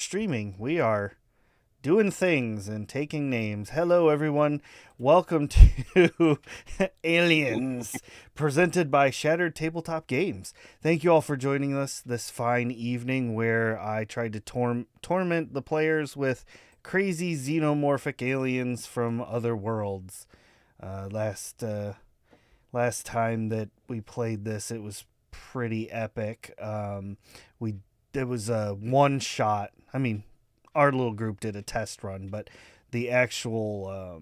streaming. We are doing things and taking names. Hello, everyone. Welcome to Aliens, presented by Shattered Tabletop Games. Thank you all for joining us this fine evening where I tried to torment the players with crazy xenomorphic aliens from other worlds. Last time that we played this, it was pretty epic. It was a one shot. I mean, our little group did a test run, but the actual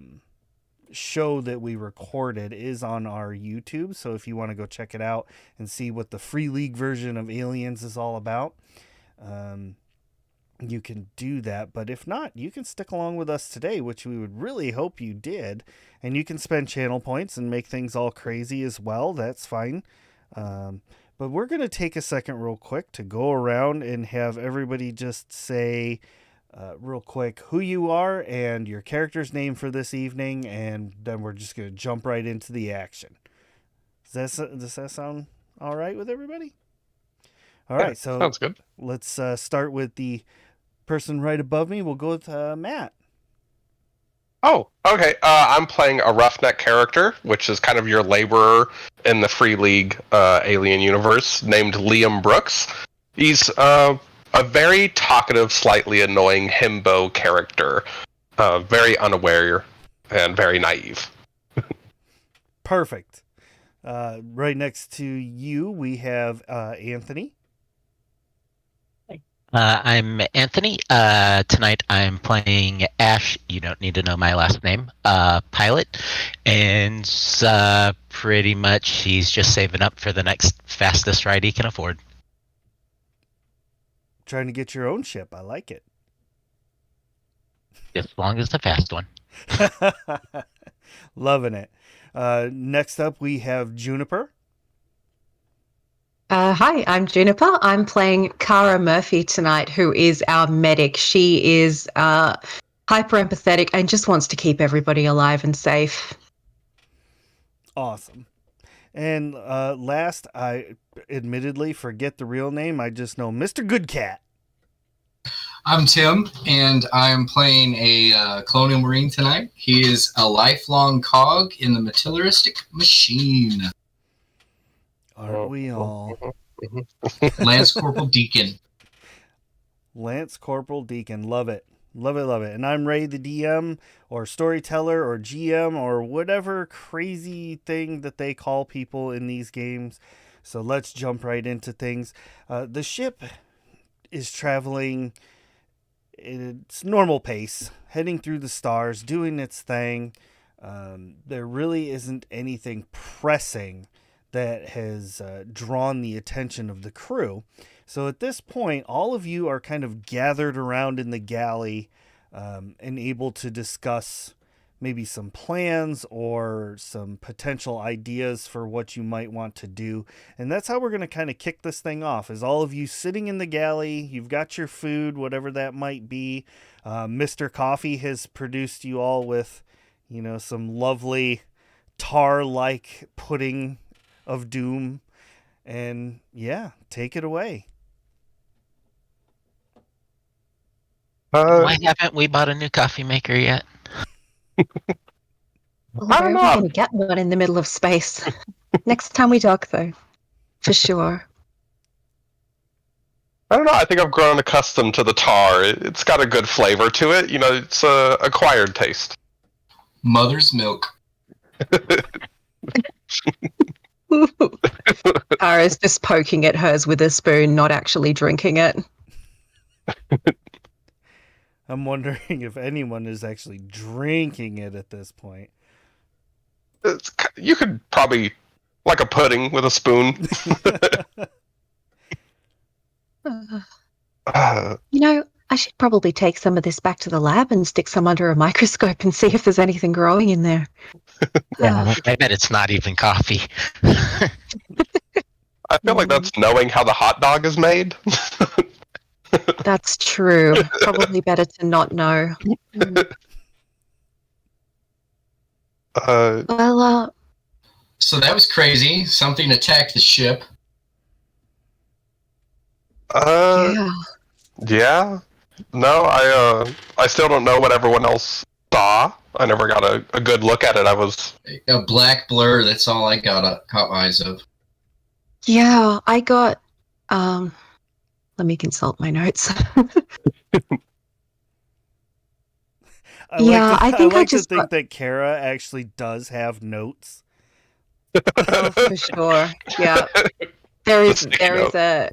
show that we recorded is on our YouTube. So if you want to go check it out and see what the Free League version of Aliens is all about, you can do that. But if not, you can stick along with us today, which we would really hope you did. And you can spend channel points and make things all crazy as well. That's fine. But we're going to take a second real quick to go around and have everybody just say real quick who you are and your character's name for this evening, and then we're just going to jump right into the action. Does that sound all right with everybody? All right, so sounds good. Let's start with the person right above me. We'll go with Matt. Oh, okay. I'm playing a roughneck character, which is kind of your laborer in the Free League Alien universe, named Liam Brooks. He's a very talkative, slightly annoying himbo character. Very unaware and very naive. Perfect. Right next to you, we have Anthony. I'm Anthony. Tonight I'm playing Ash. You don't need to know my last name. Pilot. And pretty much he's just saving up for the next fastest ride he can afford. Trying to get your own ship. I like it. As long as the fast one. Loving it. Next up, we have Juniper. Hi, I'm Juniper. I'm playing Cara Murphy tonight, who is our medic. She is hyper empathetic and just wants to keep everybody alive and safe. Awesome. And last, I admittedly forget the real name. I just know Mr. Goodcat. I'm Tim, and I'm playing a Colonial Marine tonight. He is a lifelong cog in the materialistic machine. Aren't we all? Lance Corporal Deacon. Lance Corporal Deacon. Love it. Love it, love it. And I'm Ray, the DM, or storyteller, or GM, or whatever crazy thing that they call people in these games. So let's jump right into things. The ship is traveling at its normal pace, heading through the stars, doing its thing. There really isn't anything pressing that has drawn the attention of the crew. So at this point, all of you are kind of gathered around in the galley and able to discuss maybe some plans or some potential ideas for what you might want to do. And that's how we're going to kind of kick this thing off, is all of you sitting in the galley. You've got your food, whatever that might be. Mr. Coffee has produced you all with, some lovely tar-like pudding of doom. And yeah, take it away. Why haven't we bought a new coffee maker yet? Well, we're going to get one in the middle of space. Next time we dock, though. For sure. I don't know. I think I've grown accustomed to the tar. It's got a good flavor to it. It's a acquired taste. Mother's milk. Cara's just poking at hers with a spoon, not actually drinking it. I'm wondering if anyone is actually drinking it at this point. You could probably, like a pudding with a spoon. I should probably take some of this back to the lab and stick some under a microscope and see if there's anything growing in there. Yeah, I bet it's not even coffee. I feel like that's knowing how the hot dog is made. That's true. Probably better to not know. So that was crazy. Something attacked the ship. Yeah. No, I still don't know what everyone else saw. I never got a good look at it. I was A black blur. That's all I caught my eyes of. Yeah, I got. Let me consult my notes. I like Yeah, to I I think I like to just think got. that Kara actually does have notes. Oh, for sure. Yeah, there the is sticky there is note. a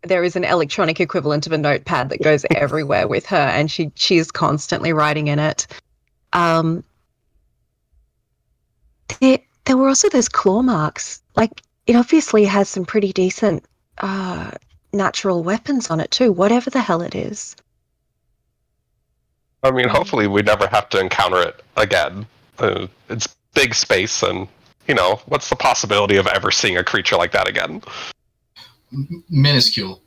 there is an electronic equivalent of a notepad that goes everywhere with her, and she is constantly writing in it. Um, there were also those claw marks. Like, it obviously has some pretty decent uh, natural weapons on it too, whatever the hell it is. I mean, hopefully we never have to encounter it again. It's big space, and what's the possibility of ever seeing a creature like that again? Minuscule.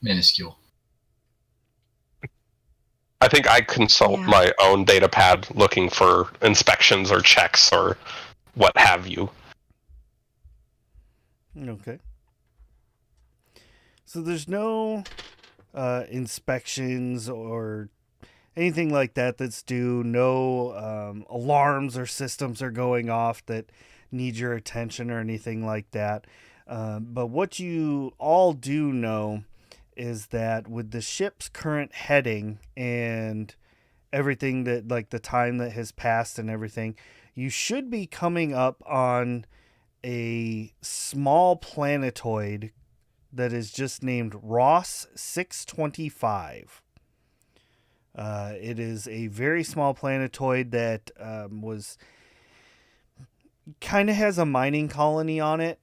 I think I consult Yeah. my own data pad looking for inspections or checks or what have you. Okay. So there's no inspections or anything like that that's due. No alarms or systems are going off that need your attention or anything like that. But what you all do know is that with the ship's current heading and everything that, like, the time that has passed and everything, you should be coming up on a small planetoid that is just named Ross 625. It is a very small planetoid that was kind of has a mining colony on it.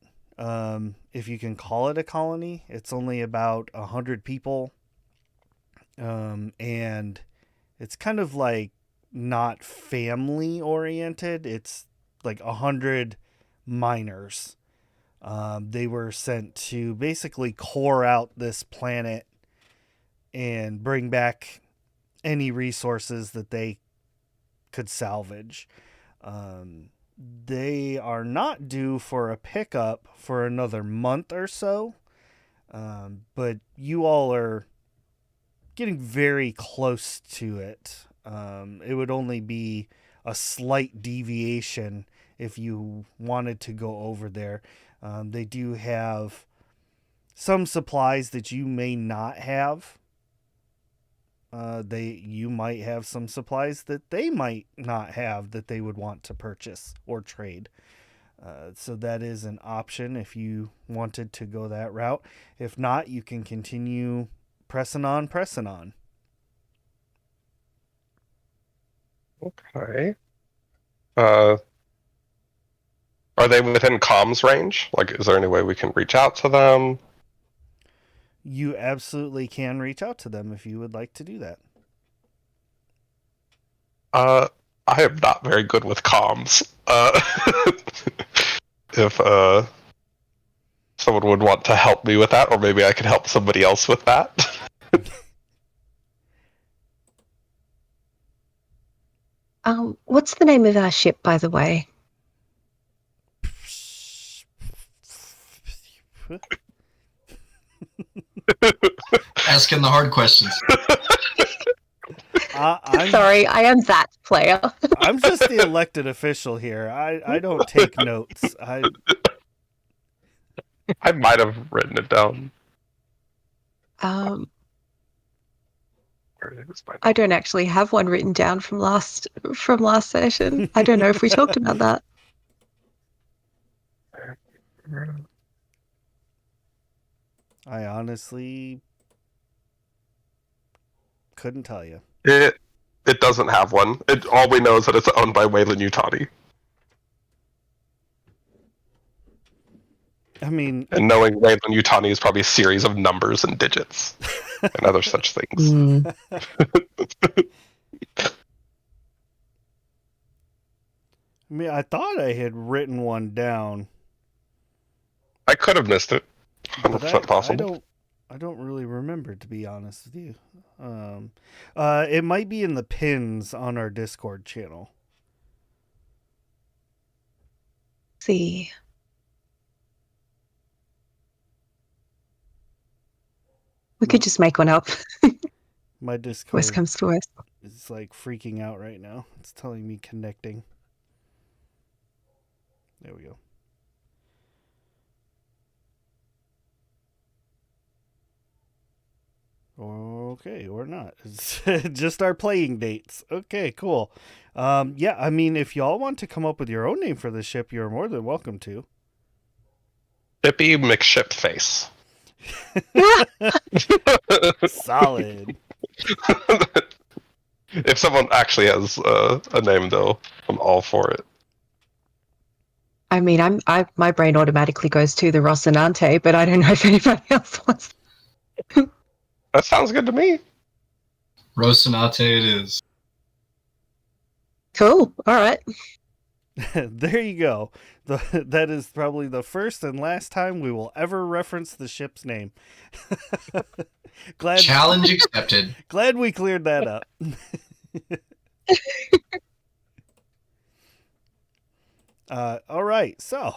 If you can call it a colony, it's only about 100 people, and it's kind of like not family oriented. It's like 100 miners. They were sent to basically core out this planet and bring back any resources that they could salvage. They are not due for a pickup for another month or so, but you all are getting very close to it. It would only be a slight deviation if you wanted to go over there. They do have some supplies that you may not have. You might have some supplies that they might not have that they would want to purchase or trade. So that is an option if you wanted to go that route. If not, you can continue pressing on. Okay. Are they within comms range? Like, is there any way we can reach out to them? You absolutely can reach out to them if you would like to do that. I am not very good with comms. If someone would want to help me with that, or maybe I could help somebody else with that. What's the name of our ship, by the way? Asking the hard questions. Sorry, I am that player. I'm just the elected official here. I don't take notes. I might have written it down. I don't actually have one written down from last session. I don't know if we talked about that. I honestly couldn't tell you. It doesn't have one. All we know is that it's owned by Wayland Yutani. I mean, and knowing Wayland Yutani is probably a series of numbers and digits and other such things. I mean, I thought I had written one down. I could have missed it. 100% possible. I don't really remember, to be honest with you. It might be in the pins on our Discord channel. See. We could just make one up. My Discord Worst comes to worst. is like freaking out right now. It's telling me connecting. There we go. Okay, or not. It's just our playing dates. Okay, cool. Yeah, I mean, if y'all want to come up with your own name for the ship, you're more than welcome to. Chippy McShipface. Solid. If someone actually has a name, though, I'm all for it. I mean, my brain automatically goes to the Rocinante, but I don't know if anybody else wants. That sounds good to me. Rocinante it is. Cool. All right. There you go. That is probably the first and last time we will ever reference the ship's name. Challenge accepted. Glad we cleared that up. All right, so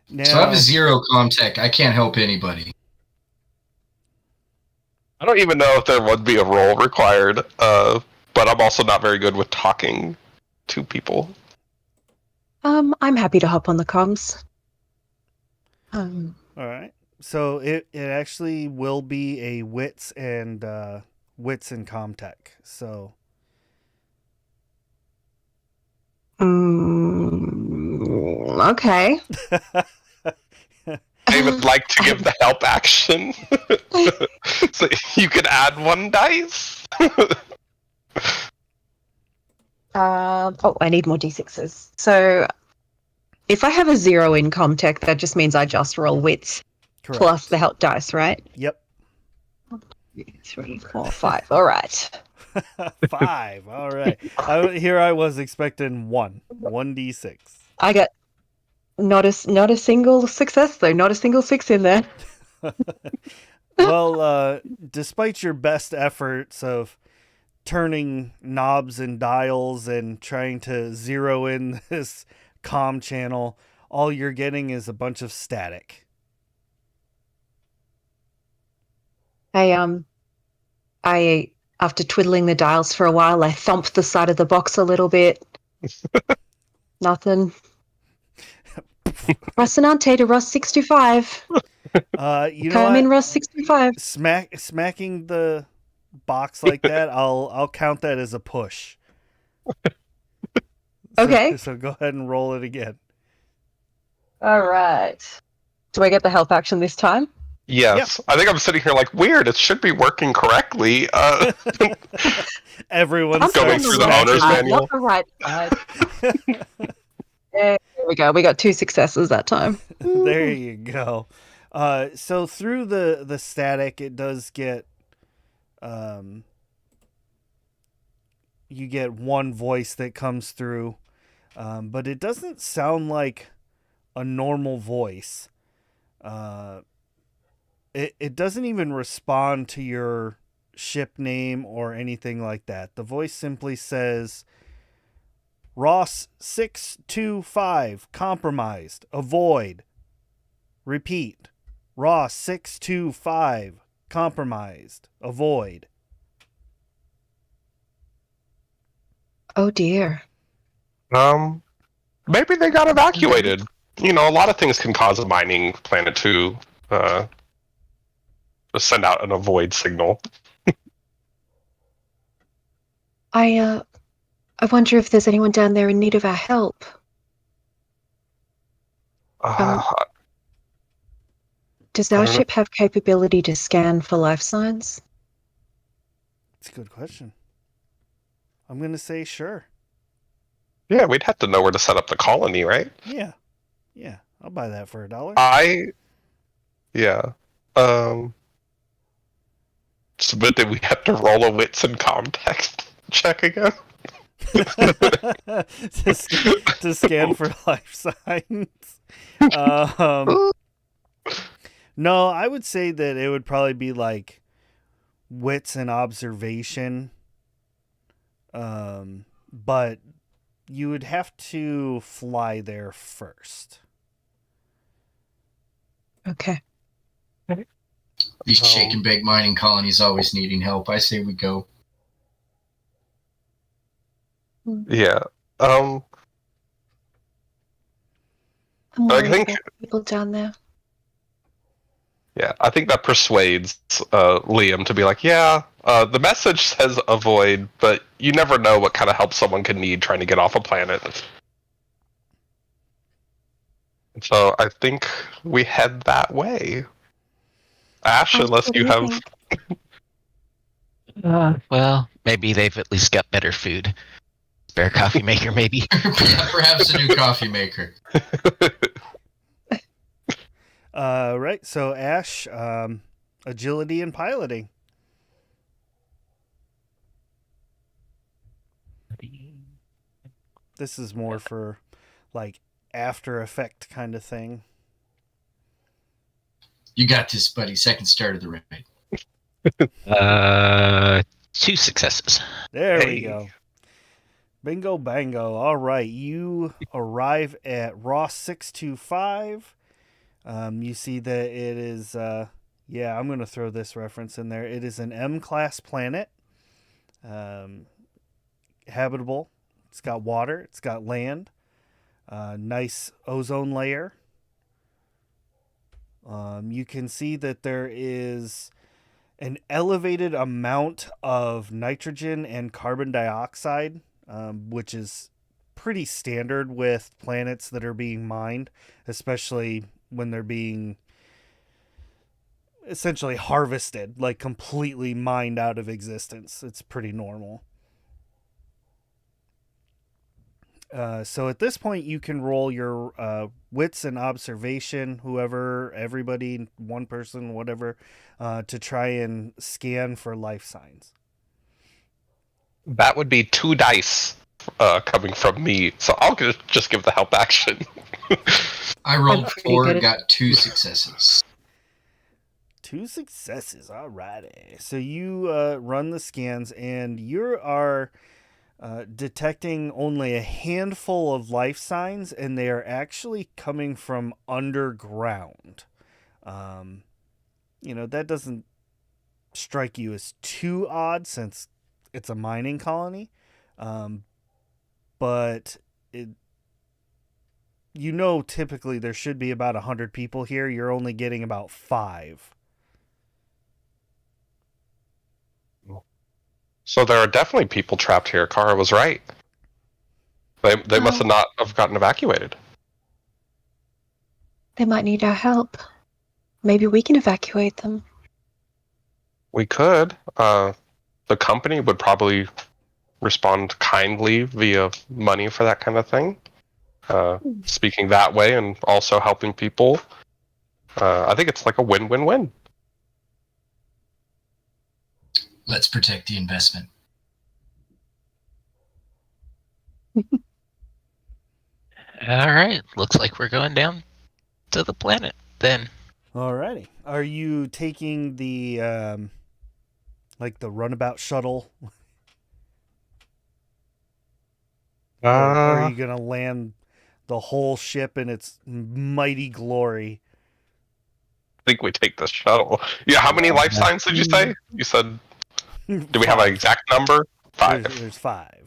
now So I have a 0 comtech. I can't help anybody. I don't even know if there would be a role required, but I'm also not very good with talking to people. I'm happy to hop on the comms. all right. So it actually will be a wits and Comtech. So Okay. I would like to give the help action. So you could add 1 dice. I need more d6s. So if I have a 0 in Comtech, that just means I just roll wits correct. plus the help dice, right? Yep. 3, 4, 5. All right. 5. All right. Here I was expecting 1d6. I got not a single success though. Not a single 6 in there. Well, despite your best efforts of turning knobs and dials and trying to zero in this comm channel, all you're getting is a bunch of static. I after twiddling the dials for a while, I thumped the side of the box a little bit. Nothing. Rocinante to Ross 65. You know Come in, what? Ross 65. Smacking the box like that, I'll count that as a push. Okay. So go ahead and roll it again. All right. Do I get the help action this time? Yes. I think I'm sitting here like, weird, it should be working correctly. Everyone's going through the owner's manual. Not the right side. There we go. We got 2 successes that time. There you go. So through the static, it does get you get one voice that comes through, but it doesn't sound like a normal voice. It doesn't even respond to your ship name or anything like that. The voice simply says, Ross 625 compromised. Avoid. Repeat. Ross 625 compromised. Avoid. Oh dear. Maybe they got evacuated. You know, a lot of things can cause a mining planet to send out an avoid signal. I wonder if there's anyone down there in need of our help. Does our ship have capability to scan for life signs? It's a good question. I'm going to say sure. Yeah, we'd have to know where to set up the colony, right? Yeah. Yeah. I'll buy that for $1. Yeah. But then we have to roll a wits and context check again. to scan for life signs. No, I would say that it would probably be like wits and observation. But you would have to fly there first. Okay. These shake and bake mining colonies always needing help. I say we go. Yeah. I'm I worried think about people down there. Yeah, I think that persuades Liam to be like, yeah, the message says avoid, but you never know what kind of help someone could need trying to get off a planet. So I think we head that way. Ash, unless What do you you have... think? Well, maybe they've at least got better food. Spare coffee maker, maybe. Perhaps a new coffee maker. Right. So Ash, agility and piloting. This is more for like after effect kind of thing. You got this, buddy. Second start of the raid. 2 successes. There we Hey. go. Bingo bango. All right. You arrive at Ross 625. You see that it is, yeah, I'm going to throw this reference in there. It is an M-class planet. Habitable. It's got water. It's got land. Nice ozone layer. You can see that there is an elevated amount of nitrogen and carbon dioxide, which is pretty standard with planets that are being mined, especially when they're being essentially harvested, like completely mined out of existence. It's pretty normal. So at this point, you can roll your wits and observation, whoever, everybody, one person, whatever, to try and scan for life signs. That would be 2 dice coming from me, so I'll just give the help action. I rolled I'm pretty 4, good at- got 2 successes. 2 successes. Alrighty. So you run the scans, and you are detecting only a handful of life signs, and they are actually coming from underground. That doesn't strike you as too odd since it's a mining colony. But typically there should be about 100 people here. You're only getting about 5. So there are definitely people trapped here. Kara was right. They must have not have gotten evacuated. They might need our help. Maybe we can evacuate them. We could. The company would probably respond kindly via money for that kind of thing. Speaking that way and also helping people. I think it's like a win-win-win. Let's protect the investment. All right. Looks like we're going down to the planet then. Alrighty. Are you taking the the runabout shuttle? Or are you gonna land the whole ship in its mighty glory? I think we take the shuttle. Yeah, how many life signs did you say? You said, do we have an exact number? 5. There's 5.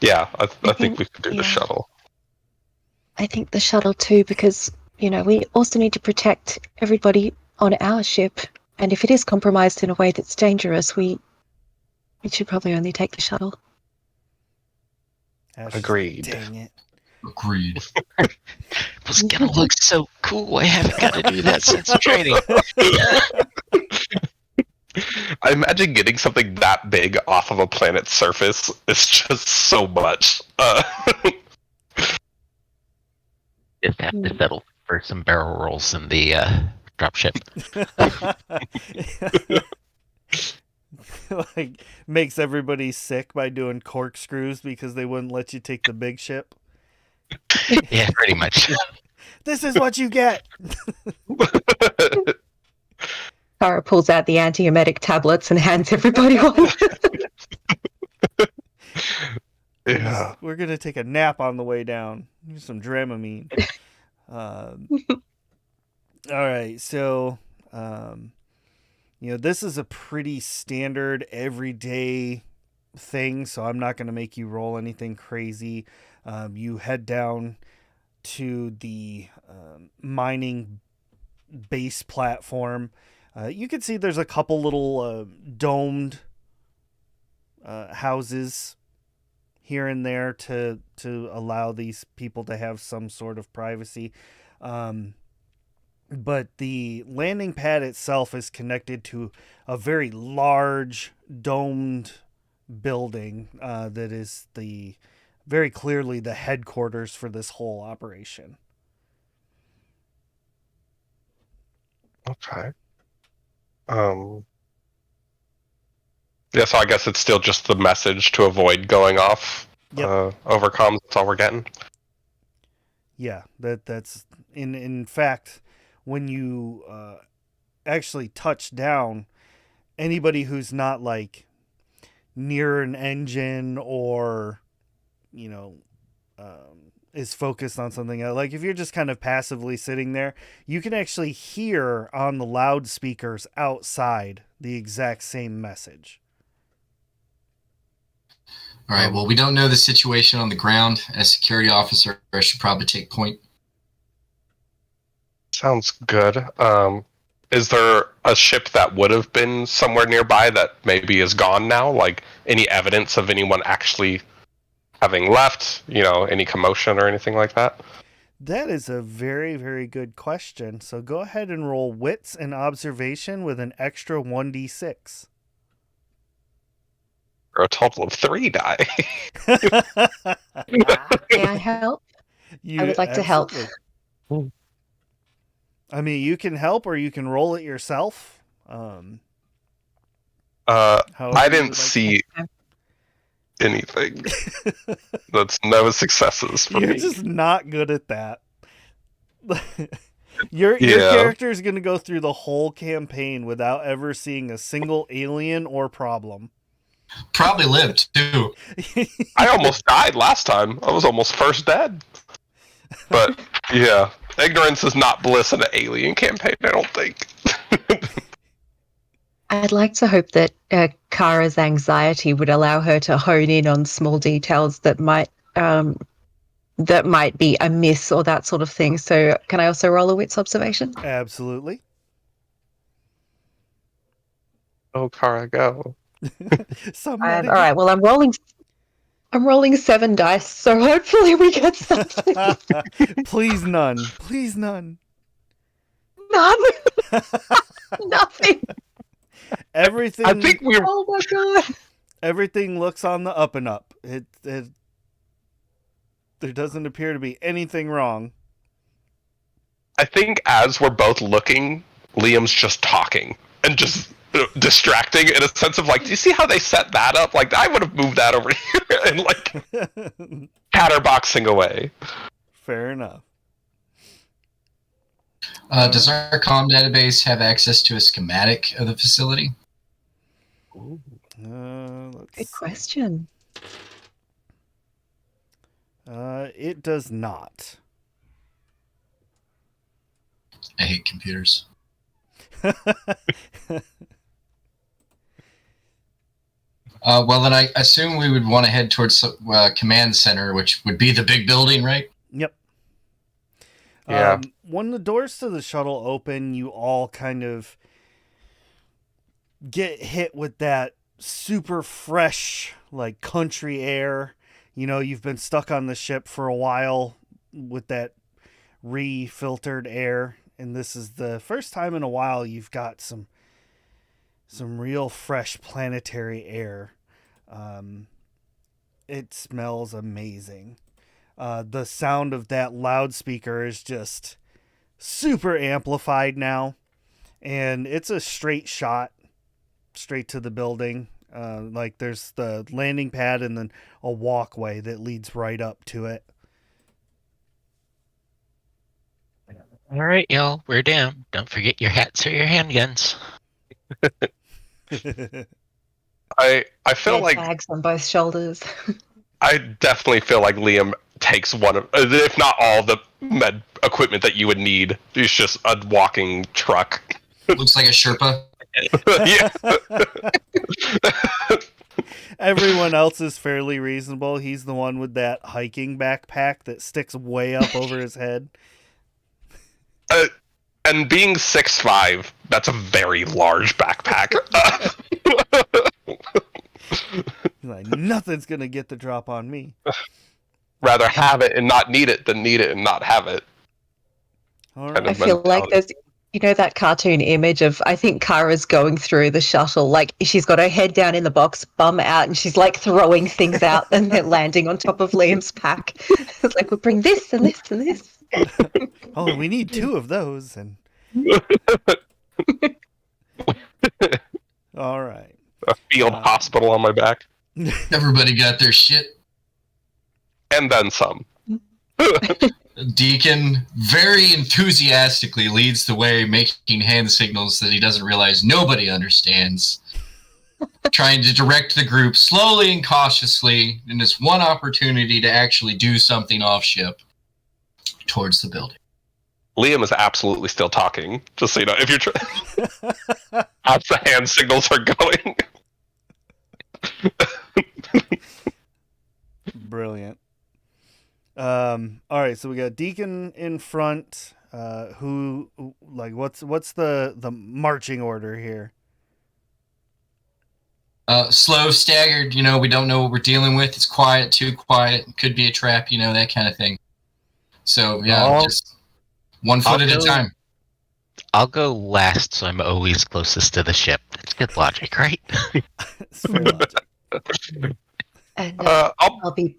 Yeah, I think we could do yeah. the shuttle. I think the shuttle too, because, we also need to protect everybody on our ship. And if it is compromised in a way that's dangerous, we should probably only take the shuttle. Ash, Agreed. Dang it. Agreed. It was gonna look so cool. I haven't got to do that since training. I imagine getting something that big off of a planet's surface is just so much. Just have to settle for some barrel rolls in the dropship. Makes everybody sick by doing corkscrews because they wouldn't let you take the big ship. Yeah, pretty much. This is what you get. Kara pulls out the antiemetic tablets and hands everybody one. Yeah. We're gonna take a nap on the way down. Here's some Dramamine. All right, so This is a pretty standard everyday thing, so I'm not going to make you roll anything crazy. You head down to the mining base platform. You can see there's a couple little domed houses here and there to allow these people to have some sort of privacy. But the landing pad itself is connected to a very large domed building that is very clearly the headquarters for this whole operation. Okay. Yeah, so I guess it's still just the message to avoid going off. Yep. Overcomes. That's all we're getting. Yeah, that's in fact, when you actually touch down, anybody who's not like near an engine or is focused on something else, like if you're just kind of passively sitting there, you can actually hear on the loudspeakers outside the exact same message. All right. Well, we don't know the situation on the ground. As security officer, I should probably take point. Sounds good. Is there a ship that would have been somewhere nearby that maybe is gone now? Like any evidence of anyone actually having left? Any commotion or anything like that? That is a very, very good question. So go ahead and roll wits and observation with an extra 1d6. Or a total of 3 die. May I help? I would like to help. I mean, you can help or you can roll it yourself. I didn't see anything. That's no successes for You're me. just not good at that. Your character is going to go through the whole campaign without ever seeing a single alien or problem. Probably lived, too. I almost died last time. I was almost first dead. But, yeah. Ignorance is not bliss in an alien campaign, I don't think. I'd like to hope that Kara's anxiety would allow her to hone in on small details that might be amiss or that sort of thing. So can I also roll a wits observation? Absolutely. Oh, Kara, go. All right. Well, I'm rolling 7 dice, so hopefully we get something. Please none. Please none. None. Nothing. Everything. I think we're. Oh my god. Everything looks on the up and up. There doesn't appear to be anything wrong. I think as we're both looking, Liam's just talking and just distracting in a sense of like, do you see how they set that up? Like, I would have moved that over here and like catterboxing away. Fair enough. Does our comm database have access to a schematic of the facility? Good question. It does not. I hate computers. Well, then I assume we would want to head towards command center, which would be the big building, right? Yep. Yeah. When the doors to the shuttle open, you all kind of get hit with that super fresh, like country air. You've been stuck on the ship for a while with that refiltered air, and this is the first time in a while you've got some real fresh planetary air. It smells amazing. The sound of that loudspeaker is just super amplified now, and it's a straight shot straight to the building. Like there's the landing pad and then a walkway that leads right up to it. All right, y'all, we're down. Don't forget your hats or your handguns. I feel like bags on both shoulders. I definitely feel like Liam takes one of, if not all, the med equipment that you would need. He's just a walking truck. Looks like a Sherpa. Yeah. Everyone else is fairly reasonable. He's the one with that hiking backpack that sticks way up over his head. And being 6'5", that's a very large backpack. He's like, nothing's gonna get the drop on me. Rather have it and not need it than need it and not have it. All Kind right. I feel like mentality. there's that cartoon image of, I think Kara's going through the shuttle, like she's got her head down in the box, bum out, and she's like throwing things out and they're landing on top of Liam's pack. It's like, we'll bring this and this and this. Oh, we need 2 of those. And all right. A field hospital on my back. Everybody got their shit. And then some. Deacon very enthusiastically leads the way, making hand signals that he doesn't realize nobody understands. Trying to direct the group slowly and cautiously in this one opportunity to actually do something off ship towards the building. Liam is absolutely still talking, just so you know. If you're as the hand signals are going. Brilliant. All right, so we got Deacon in front. Who like what's the marching order here? Slow, staggered, we don't know what we're dealing with. It's quiet, too quiet. Could be a trap, that kind of thing. So, yeah, just 1 foot at a time. I'll go last, so I'm always closest to the ship. That's good logic, right? It's fair logic. And I'll be.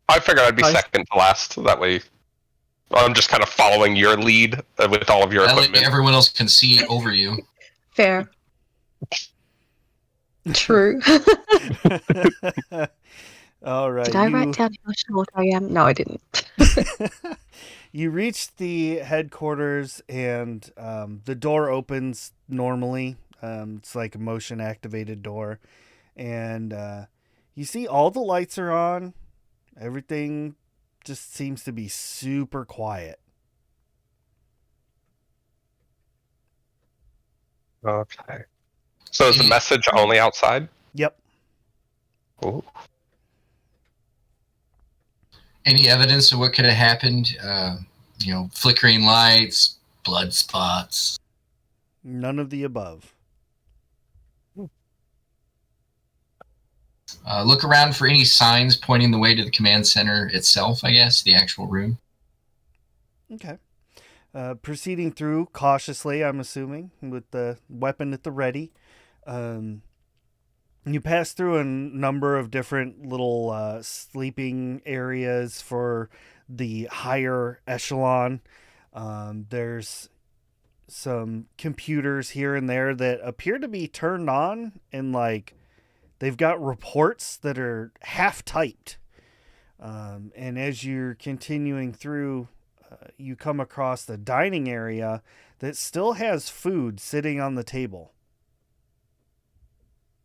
I figured I'd be Nice. second to last. That way, I'm just kind of following your lead with all of your That way equipment. everyone else can see over you. Fair. True. All right. Did I write down how short I am? No, I didn't. You reach the headquarters, and the door opens normally. It's like a motion activated door, and you see all the lights are on. Everything just seems to be super quiet. Okay. So is the message only outside? Yep. Ooh. Any evidence of what could have happened? Flickering lights, blood spots. None of the above. Look around for any signs pointing the way to the command center itself, I guess, the actual room. Okay. Proceeding through cautiously, I'm assuming, with the weapon at the ready. You pass through a number of different little sleeping areas for the higher echelon. There's some computers here and there that appear to be turned on, and they've got reports that are half typed. And as you're continuing through, you come across the dining area that still has food sitting on the table.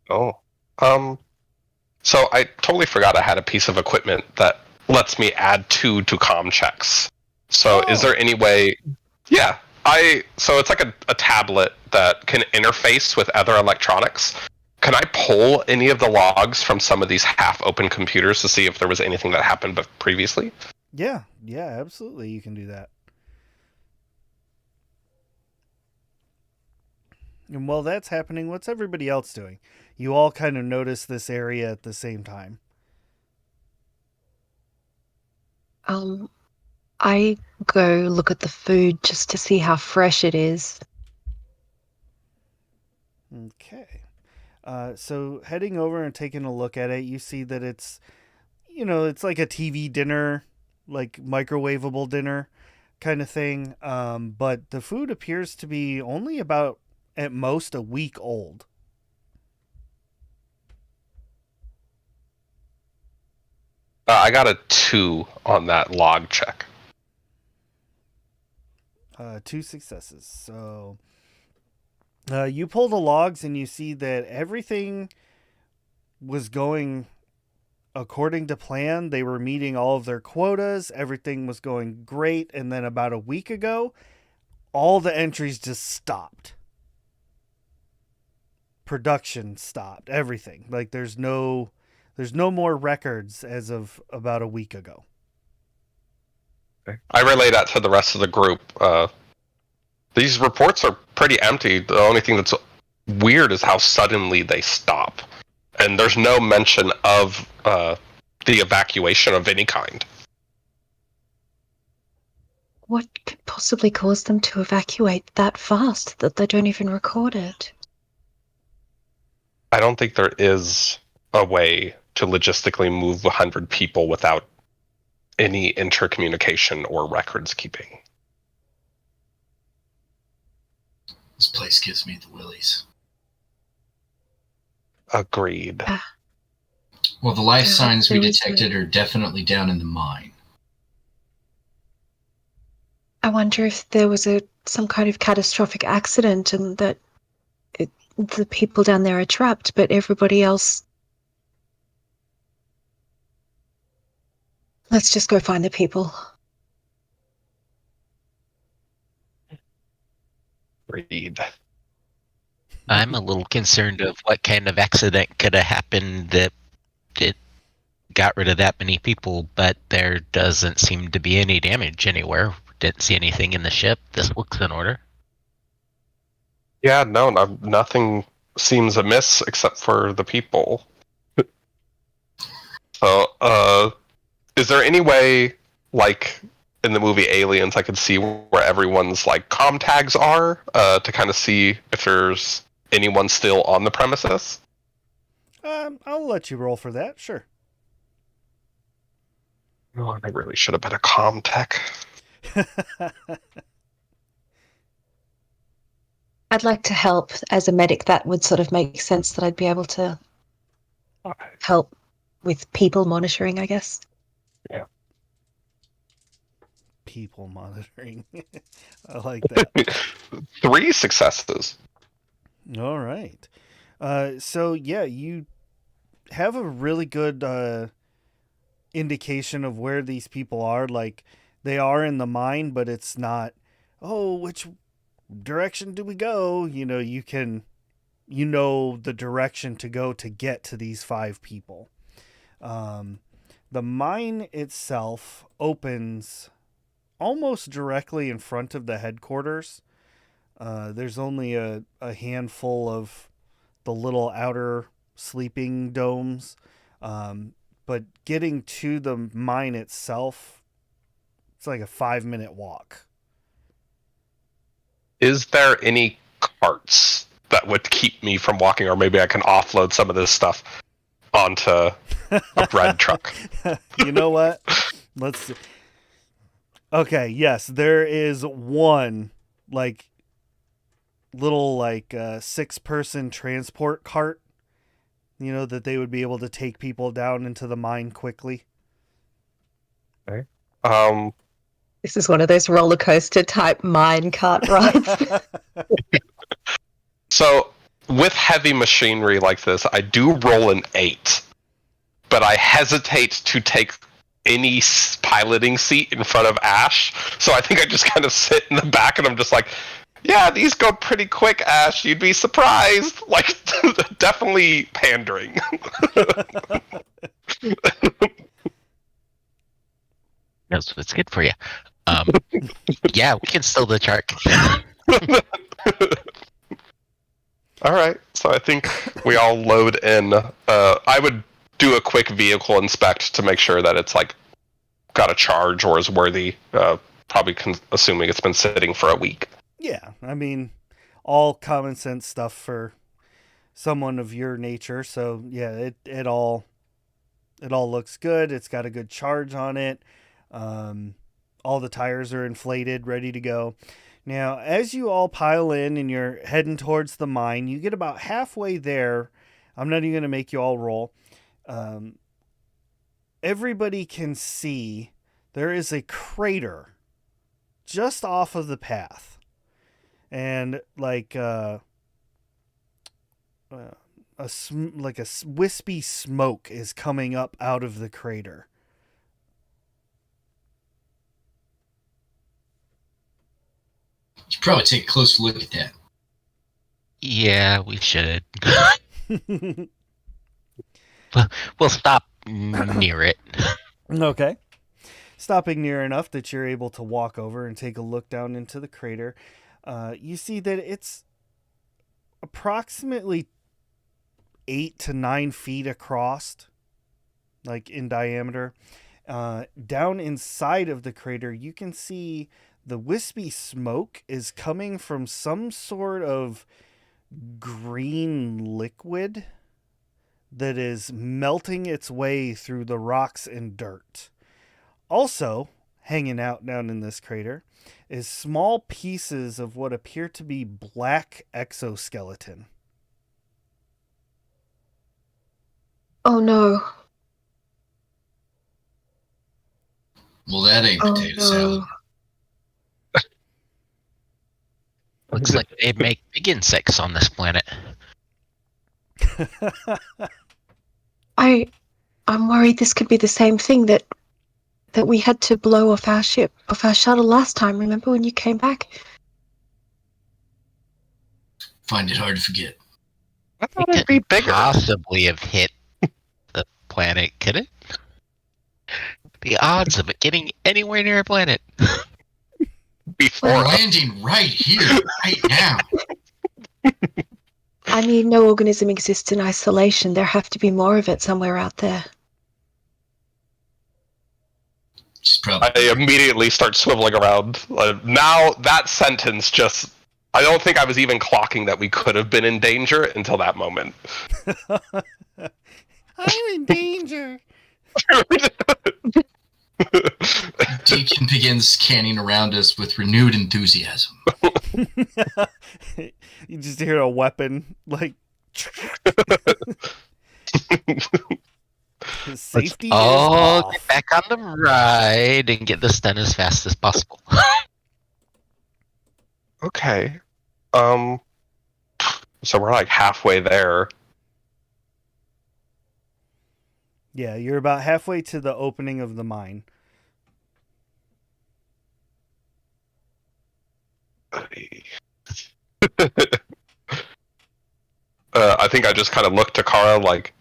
Oh. So I totally forgot I had a piece of equipment that lets me add 2 to comm checks. So is there any way... Yeah. So it's like a tablet that can interface with other electronics. Can I pull any of the logs from some of these half-open computers to see if there was anything that happened previously? Yeah, absolutely. You can do that. And while that's happening, what's everybody else doing? You all kind of notice this area at the same time. I go look at the food just to see how fresh it is. Okay. So heading over and taking a look at it, you see that it's like a TV dinner, like microwavable dinner kind of thing. But the food appears to be only about, at most, a week old. I got a 2 on that log check. 2 successes. So you pull the logs and you see that everything was going according to plan. They were meeting all of their quotas. Everything was going great. And then about a week ago, all the entries just stopped. Production stopped. Everything. Like there's no more records as of about a week ago. I relay that to the rest of the group. These reports are pretty empty. The only thing that's weird is how suddenly they stop. And there's no mention of the evacuation of any kind. What could possibly cause them to evacuate that fast that they don't even record it? I don't think there is a way to logistically move 100 people without any intercommunication or records keeping. This place gives me the willies. Agreed. Well, the life signs we there was detected are definitely down in the mine. I wonder if there was some kind of catastrophic accident and that the people down there are trapped, but everybody else... Let's just go find the people. Agreed. I'm a little concerned of what kind of accident could have happened that it got rid of that many people, but there doesn't seem to be any damage anywhere. Didn't see anything in the ship. This looks in order. Yeah, no, nothing seems amiss except for the people. So, is there any way, like in the movie Aliens, I could see where everyone's like comm tags are to kind of see if there's anyone still on the premises? I'll let you roll for that. Sure. Oh, I really should have been a comm tech. I'd like to help. As a medic, that would sort of make sense that I'd be able to help with people monitoring, I guess. Yeah. People monitoring. I like that. 3 successes. All right. So yeah, you have a really good indication of where these people are. Like they are in the mine, but it's not, oh, which direction do we go? You know, you know the direction to go to get to these 5 people. The mine itself opens almost directly in front of the headquarters. There's only a handful of the little outer sleeping domes. But getting to the mine itself, it's like a 5-minute walk. Is there any carts that would keep me from walking, or maybe I can offload some of this stuff onto a bread truck? You know what? Let's see. Okay, yes, there is one like little like 6-person transport cart, you know, that they would be able to take people down into the mine quickly. Okay. This is one of those roller coaster type mine cart rides. So with heavy machinery like this, I do roll an 8, but I hesitate to take any piloting seat in front of Ash. So I think I just kind of sit in the back and I'm just like, yeah, these go pretty quick, Ash. You'd be surprised. Like, definitely pandering. That's what's good for you. Yeah, we can steal the truck. All right, so I think we all load in. I would do a quick vehicle inspect to make sure that it's like got a charge or is worthy. Probably assuming it's been sitting for a week. Yeah, I mean, all common sense stuff for someone of your nature. So yeah, it all looks good. It's got a good charge on it. All the tires are inflated, ready to go. Now, as you all pile in and you're heading towards the mine, you get about halfway there. I'm not even going to make you all roll. Everybody can see there is a crater just off of the path. And like a wispy smoke is coming up out of the crater. Should probably take a closer look at that. Yeah, we should. We'll stop near it. Okay. Stopping near enough that you're able to walk over and take a look down into the crater, you see that it's approximately 8 to 9 feet across, like in diameter. Down inside of the crater, you can see the wispy smoke is coming from some sort of green liquid that is melting its way through the rocks and dirt. Also, hanging out down in this crater is small pieces of what appear to be black exoskeleton. Oh no. Well, that ain't Oh potato salad. no. Looks like they make big insects on this planet. I'm worried this could be the same thing that we had to blow off our shuttle last time. Remember when you came back? Find it hard to forget. I thought It it'd be couldn't bigger. possibly have hit the planet, could it? The odds of it getting anywhere near a planet. Before We're us. landing right here, right now. I mean, no organism exists in isolation. There have to be more of it somewhere out there. She's probably. I immediately start swiveling around. Now that sentence just... I don't think I was even clocking that we could have been in danger until that moment. I'm in danger. Deacon begins scanning around us with renewed enthusiasm. You just hear a weapon, like... Safety is off. Get back on the ride and get this done as fast as possible. Okay. So we're like halfway there. Yeah, you're about halfway to the opening of the mine. I think I just kind of looked to Kara like,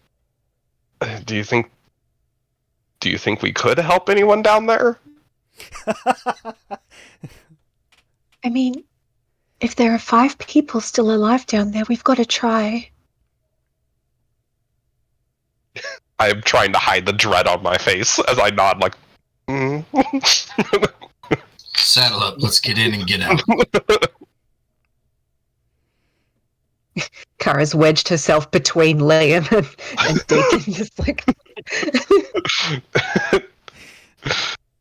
do you think we could help anyone down there? I mean, if there are 5 people still alive down there, we've got to try. I am trying to hide the dread on my face as I nod like, Saddle up, let's get in and get out. Kara's wedged herself between Liam and Deacon, just like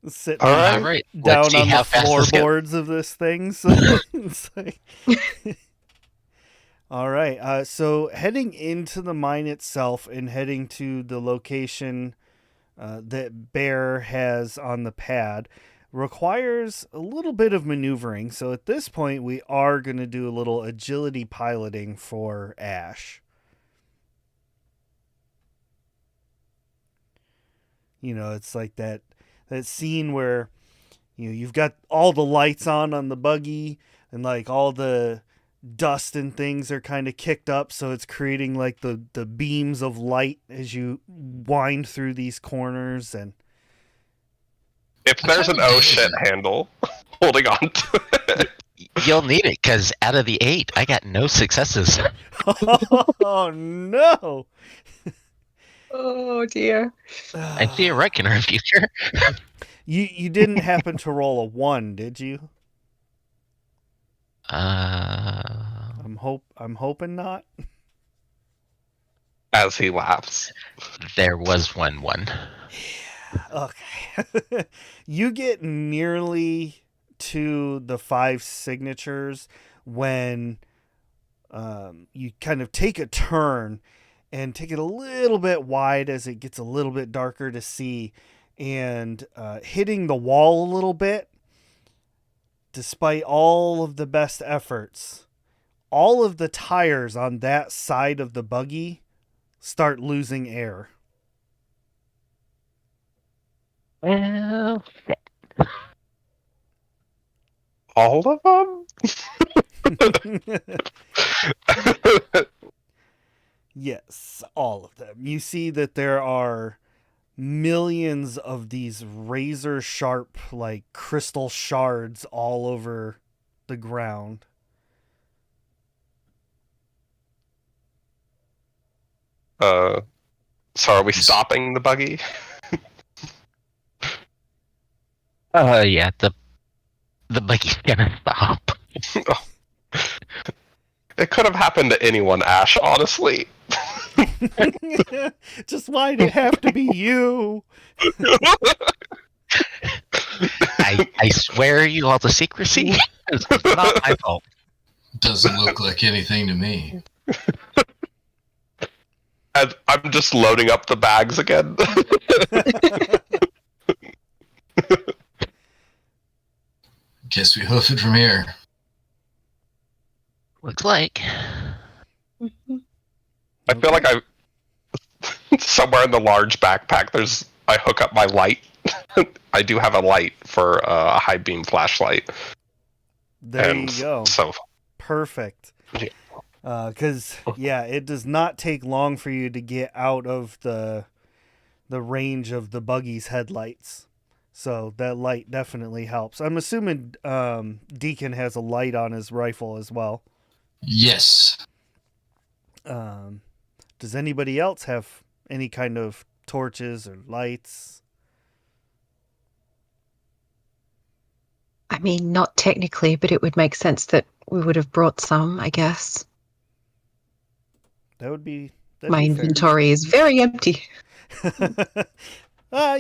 Sitting All right. All right. down Let's see on how the fast this goes. floorboards of this thing. So it's like... All right. So heading into the mine itself and heading to the location that Bear has on the pad requires a little bit of maneuvering. So at this point, we are going to do a little agility piloting for Ash. You know, it's like that scene where you've got all the lights on the buggy and like all the dust and things are kind of kicked up, so it's creating like the beams of light as you wind through these corners. And if there's an oh shit handle holding on to it. You'll need it, because out of the 8, I got no successes. oh no. oh dear. I see a wreck in our future. You didn't happen to roll a 1, did you? I'm hoping not. As he laughs. There was one. Okay. You get nearly to the 5 signatures when you kind of take a turn and take it a little bit wide as it gets a little bit darker to see, and hitting the wall a little bit. Despite all of the best efforts, all of the tires on that side of the buggy start losing air. Well, All of them? Yes, all of them. You see that there are millions of these razor sharp, like crystal shards all over the ground. So are we stopping the buggy? Yeah, the buggy's gonna stop. It could have happened to anyone, Ash, honestly. Just why'd it have to be you? I swear you all the secrecy. It's not my fault. Doesn't look like anything to me. And I'm just loading up the bags again. Guess we hoof it from here. Looks like. I feel like I somewhere in the large backpack. I hook up my light. I do have a light for a high beam flashlight. There you go. So Perfect. Yeah. Because it does not take long for you to get out of the range of the buggy's headlights. So that light definitely helps. I'm assuming Deacon has a light on his rifle as well. Yes. Does anybody else have any kind of torches or lights? I mean, not technically, but it would make sense that we would have brought some, I guess. That'd be My inventory is very empty.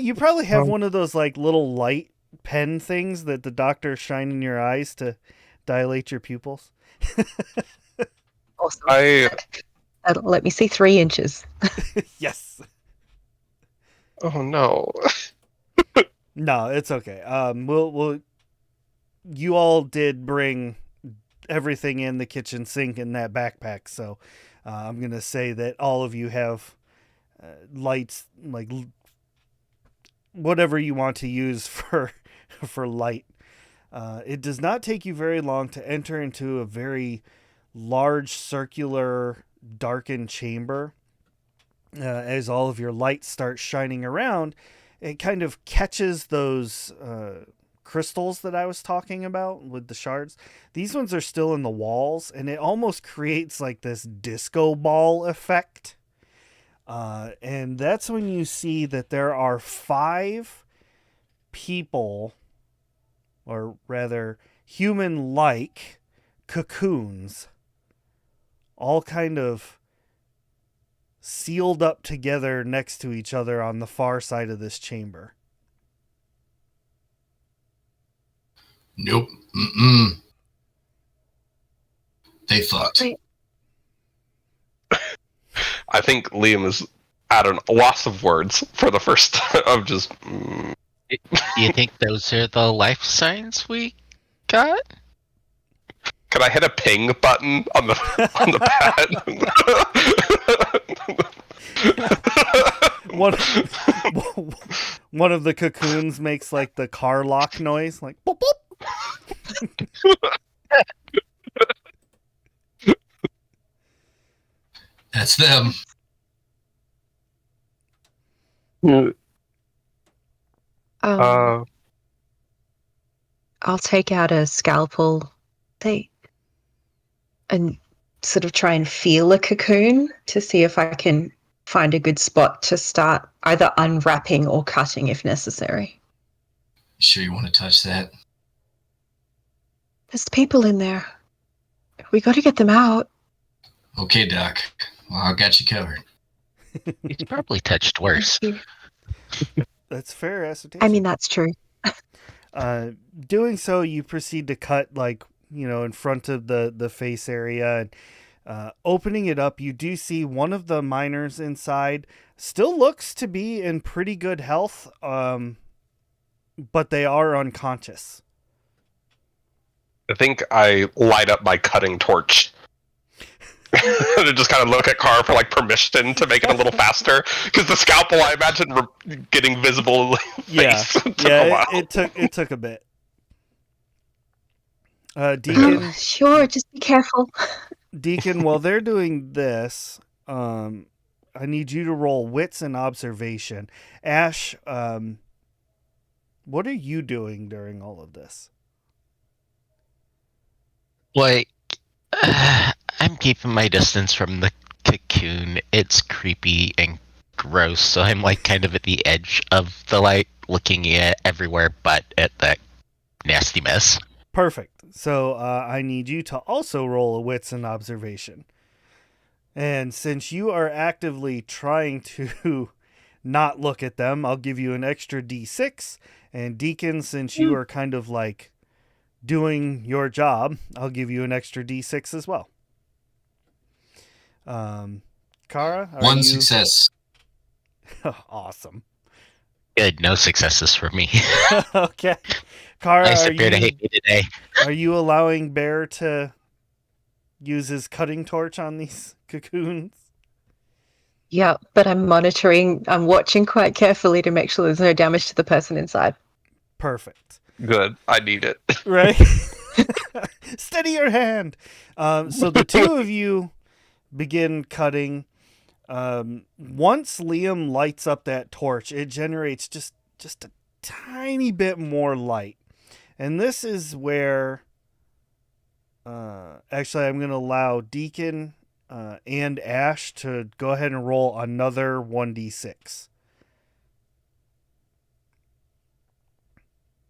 You probably have one of those like little light pen things that the doctors shine in your eyes to dilate your pupils. Awesome. That'll let me see 3 inches. Yes. oh no. No, it's okay. We'll. You all did bring everything in the kitchen sink in that backpack, so I'm gonna say that all of you have lights, like whatever you want to use for light. It does not take you very long to enter into a very large circular darkened chamber. As all of your lights start shining around, it kind of catches those crystals that I was talking about with the shards. These ones are still in the walls, and it almost creates like this disco ball effect. And that's when you see that there are 5 people, or rather human-like cocoons, all kind of sealed up together next to each other on the far side of this chamber. Nope. Mm-mm. They fucked. Wait. I think Liam is at a loss of words for the first of just. Do you think those are the life signs we got? Can I hit a ping button on the pad? One of the cocoons makes like the car lock noise, like boop boop. That's them. I'll take out a scalpel and sort of try and feel a cocoon to see if I can find a good spot to start either unwrapping or cutting if necessary. Sure you want to touch that? There's people in there. We got to get them out. Okay, Doc. Well, I got you covered. He's probably touched worse. That's fair assertion. I mean, that's true. Doing so, you proceed to cut, like, in front of the face area, and opening it up, you do see one of the miners inside still looks to be in pretty good health, but they are unconscious. I think I light up my cutting torch. And just kind of look at Carr for like permission to make it a little faster, because the scalpel, I imagine, getting visible face took a while. It took a bit. Deacon, Sure, just be careful. Deacon, while they're doing this, I need you to roll wits and observation. Ash, what are you doing during all of this? Like, I'm keeping my distance from the cocoon. It's creepy and gross, so I'm like kind of at the edge of the light, looking at everywhere but at that nasty mess. Perfect. So I need you to also roll a wits and observation. And since you are actively trying to not look at them, I'll give you an extra d6. And Deacon, since you are kind of like doing your job, I'll give you an extra d6 as well. Kara, are One you... success. Awesome. Good, no successes for me. Okay. Kara, Nice are appear to hate me today. are you allowing Bear to use his cutting torch on these cocoons? Yeah, but I'm watching quite carefully to make sure there's no damage to the person inside. Perfect. Good. I need it. Right? Steady your hand. So the two of you begin cutting. Once Liam lights up that torch, it generates just a tiny bit more light. And this is where actually I'm going to allow Deacon and Ash to go ahead and roll another 1d6.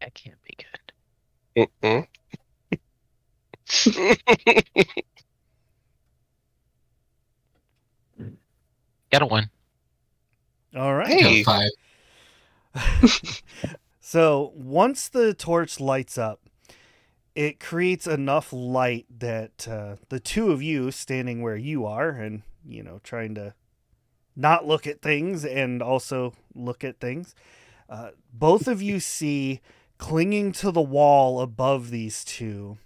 That can't be good. Mm-mm. Got a 1. All right. Hey. Got 5. So once the torch lights up, it creates enough light that the two of you standing where you are and, trying to not look at things and also look at things, both of you see clinging to the wall above these two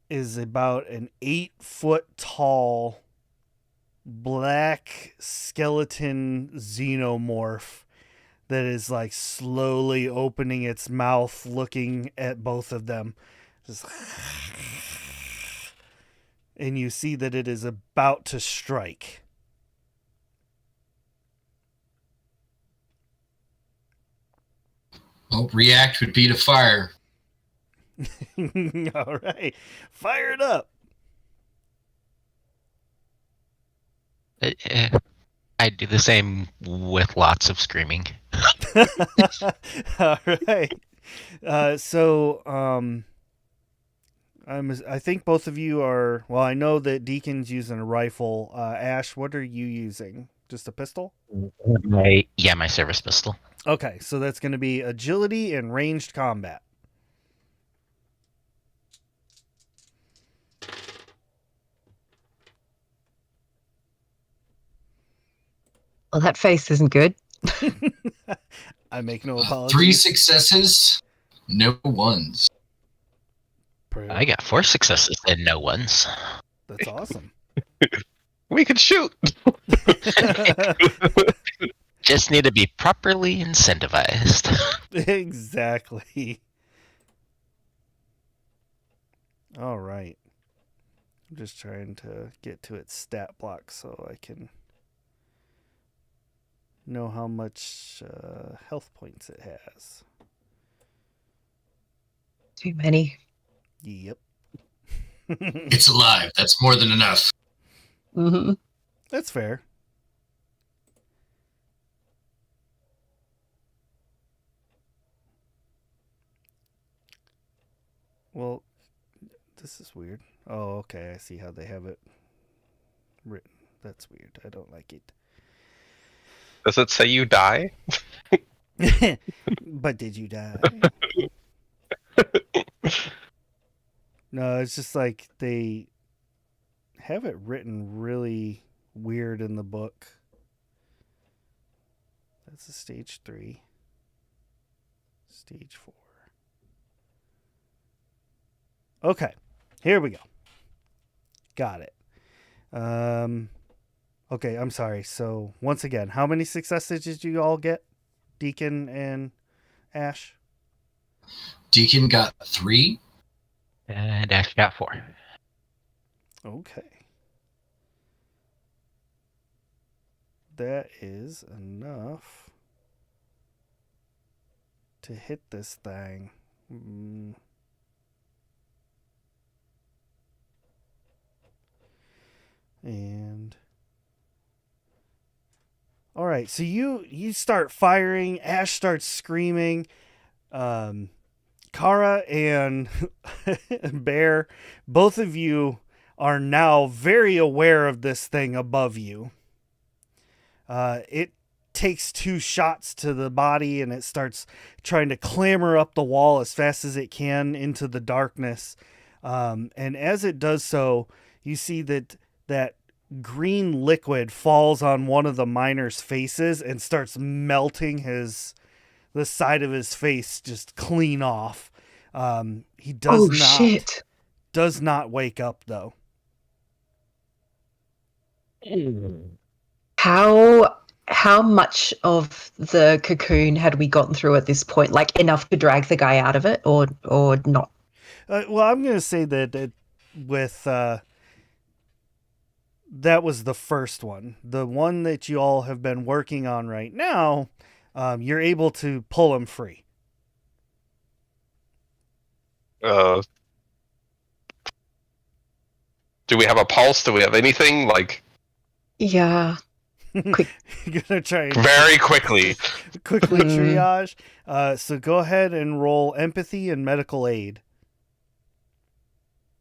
is about an 8-foot tall black skeleton xenomorph that is like slowly opening its mouth, looking at both of them. Just... And you see that it is about to strike. Well, react would be to fire. All right. Fire it up. I do the same with lots of screaming. All right. I think both of you are. Well, I know that Deacon's using a rifle. Ash, what are you using? Just a pistol? My service pistol. Okay, so that's going to be agility and ranged combat. Well, that face isn't good. I make no apologies. 3 successes, no 1s. I got 4 successes and no 1s. That's awesome. We could shoot. Just need to be properly incentivized. Exactly. All right. I'm just trying to get to its stat block so I can know how much health points it has. Too many. Yep. It's alive. That's more than enough. Mm-hmm. That's fair. Well, this is weird. Oh, okay. I see how they have it written. That's weird. I don't like it. Does it say you die? But did you die? No, it's just like they have it written really weird in the book. That's a stage 3. Stage 4. Okay, here we go. Got it. Okay, I'm sorry. So once again, how many successes did you all get? Deacon and Ash? Deacon got 3. And Ash got 4. Okay. That is enough to hit this thing. And all right, so you start firing. Ash starts screaming. Kara and Bear, both of you are now very aware of this thing above you. It takes 2 shots to the body, and it starts trying to clamber up the wall as fast as it can into the darkness. And as it does so, you see that green liquid falls on one of the miners' faces and starts melting the side of his face just clean off. He does not wake up though. How much of the cocoon had we gotten through at this point? Like enough to drag the guy out of it, or not? Well, I'm going to say that with that was the first one. The one that you all have been working on right now, you're able to pull him free. Do we have a pulse? Do we have anything? Like, Yeah. Quick. You're gonna try and very quickly triage. So go ahead and roll empathy and medical aid.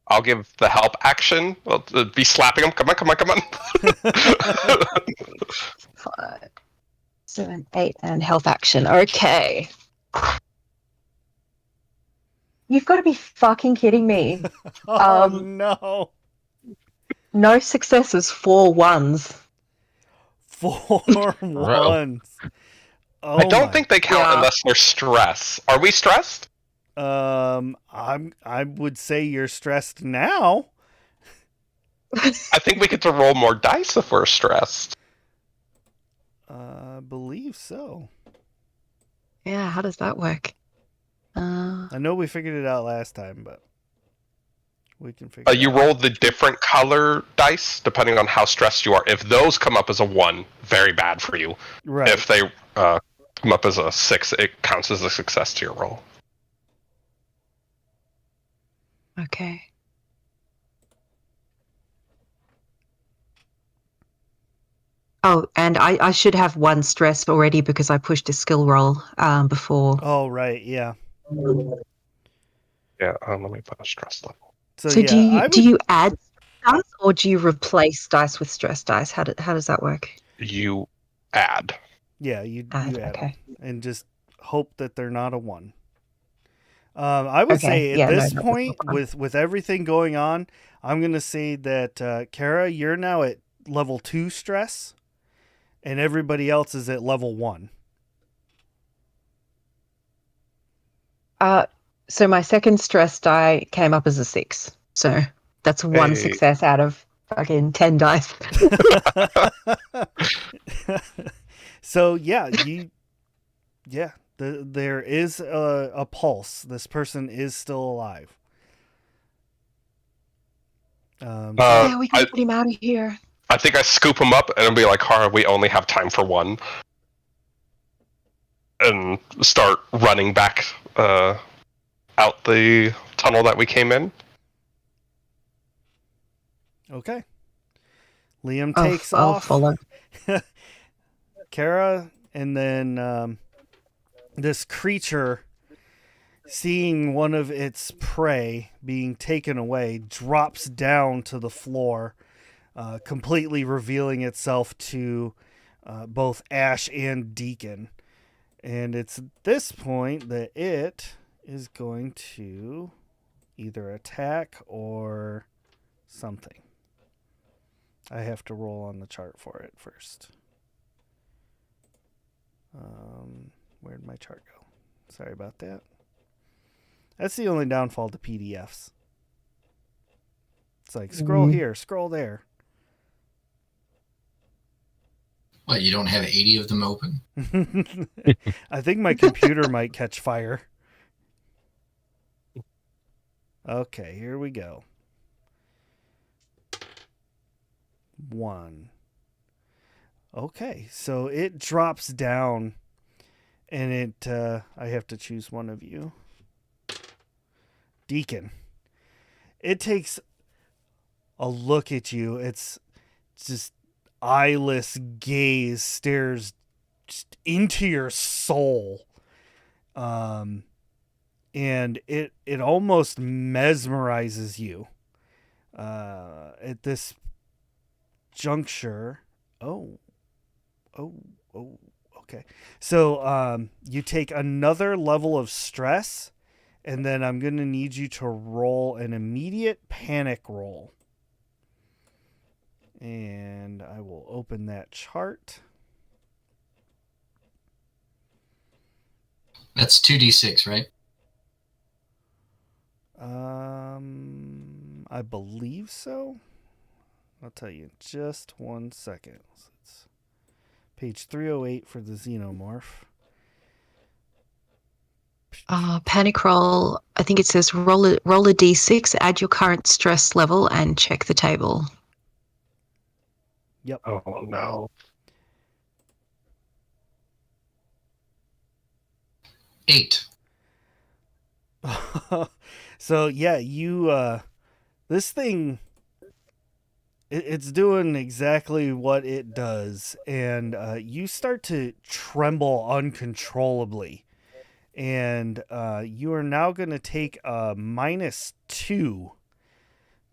I'll give the help action. I'll be slapping him. Come on. 5, 7, 8, and health action. Okay. You've got to be fucking kidding me. No. No successes, 4 ones. 4 ones. Oh, I don't think they count unless we're stressed. Are we stressed? I would say you're stressed now. I think we get to roll more dice if we're stressed. I believe so. Yeah, how does that work? I know we figured it out last time, but we can figure you it out. roll the different color dice depending on how stressed you are. If those come up as a 1, very bad for you. Right. If they come up as a 6, it counts as a success to your roll. Okay. Oh, and I should have 1 stress already because I pushed a skill roll before. Oh, right, yeah. Yeah, let me put a stress level. So yeah, do you add dice or do you replace dice with stress dice? How does that work? You add. Yeah, you add them, and just hope that they're not a 1. I would say at this point, with everything going on, I'm going to say that Kara, you're now at level 2 stress, and everybody else is at level 1. So my second stress die came up as a 6. So that's 1 success out of fucking 10 dice. So yeah, there is a pulse. This person is still alive. Yeah, we can put him out of here. I think I scoop him up and I'll be like, Kara, we only have time for 1. And start running back out the tunnel that we came in. Okay. Liam takes off. Follow. Kara, and then this creature, seeing one of its prey being taken away, drops down to the floor, completely revealing itself to both Ash and Deacon. And it's at this point that it is going to either attack or something. I have to roll on the chart for it first. Where'd my chart go? Sorry about that. That's the only downfall to PDFs. It's like, scroll here, scroll there. What, you don't have 80 of them open? I think my computer might catch fire. Okay, here we go. 1. Okay, so it drops down, and I have to choose one of you. Deacon. It takes a look at you. It's just eyeless gaze stares just into your soul. And it almost mesmerizes you. At this juncture. Oh, okay. So you take another level of stress, and then I'm going to need you to roll an immediate panic roll. And I will open that chart. That's 2d6, right? I believe so. I'll tell you in just 1 second. It's page 308 for the xenomorph. Panic roll. I think it says roll a d6, add your current stress level, and check the table. Yep. Oh no. 8. So yeah, you this thing it's doing exactly what it does, and you start to tremble uncontrollably, and you are now going to take a -2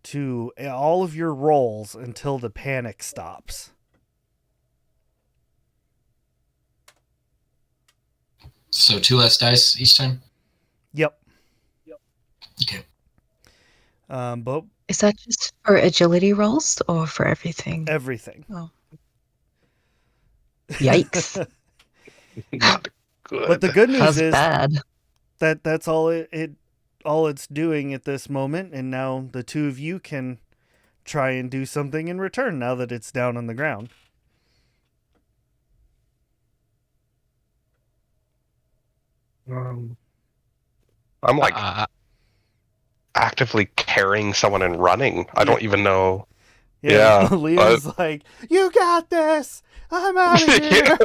to all of your rolls until the panic stops. So 2 less dice each time? Yep. Okay. But Is that just for agility rolls or for everything? everything. Oh. Yikes. Not good. But the good news That's is bad. that's all all it's doing at this moment, and now the two of you can try and do something in return now that it's down on the ground. I'm like Uh, actively carrying someone and running. I don't even know. Yeah, Yeah, Liam's like, "You got this. I'm out of here."